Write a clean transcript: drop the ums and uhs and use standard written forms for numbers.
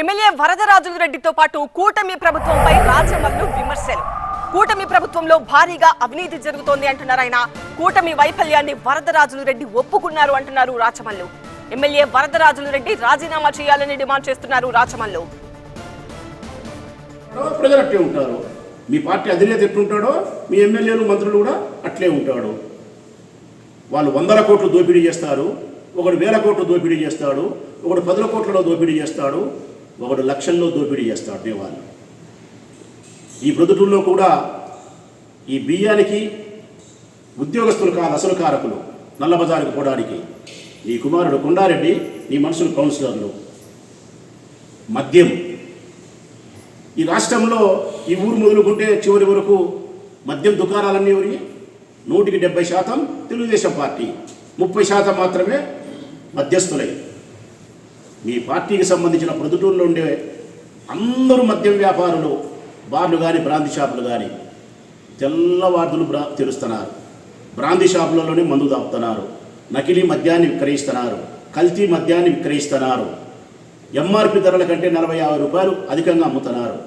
MLA Varadarajulu రెడ్డితో పాటు కూటమి ప్రభుత్వంపై రాజమల్లు విమర్శలు. కూటమి ప్రభుత్వంలో భారీగా అవినీతి జరుగుతోంది అంటున్నారు ఆయన. కూటమి వైఫల్యాన్ని వరదరాజులు రెడ్డి ఒప్పుకున్నారు అంటున్నారు రాచమల్లు. ఎమ్మెల్యే వరదరాజులు రెడ్డి రాజీనామా చేయాలని డిమాండ్ చేస్తున్నారు రాచమల్లు. ప్రజలు అట్లే ఉంటారు. మీ పార్టీ అధినేత ఎట్లుంటాడో మీ ఎమ్మెల్యేలు మంత్రులు కూడా అట్లే ఉంటాడు. వాళ్ళు 100 కోట్లు దోపిడీ చేస్తారు, ఒకడు 1000 కోట్లు దోపిడీ చేస్తాడు, ఒకడు 10 కోట్లలో దోపిడీ చేస్తాడు, ఒకడు లక్షల్లో దోపిడీ చేస్తాడు. దేవాళ్ళు ఈ ప్రొద్దుటూరులో కూడా ఈ బియ్యానికి ఉద్యోగస్తులు కాదు అసలు కారకులు. నల్లబజారుకు పోవడానికి నీ కుమారుడు కొండారెడ్డి, నీ మనుషులు కౌన్సిలర్లు. మద్యం ఈ రాష్ట్రంలో ఈ ఊరు మొదలుకుంటే చివరి వరకు మద్యం దుకాణాలన్నీ ఎవరి 170% తెలుగుదేశం పార్టీ, 30% మాత్రమే మధ్యస్థులై. మీ పార్టీకి సంబంధించిన ప్రొద్దుటూరులో ఉండే అందరూ మద్యం వ్యాపారులు, బార్లు కానీ బ్రాందీ షాపులు కానీ తెల్లవార్దులు తెరుస్తున్నారు. బ్రాందీ షాపులలోనే మందు దాపుతున్నారు, నకిలీ మద్యాన్ని విక్రయిస్తున్నారు, కల్తీ మద్యాన్ని విక్రయిస్తున్నారు. ఎంఆర్పి ధరల కంటే 40-50 రూపాయలు అధికంగా అమ్ముతున్నారు.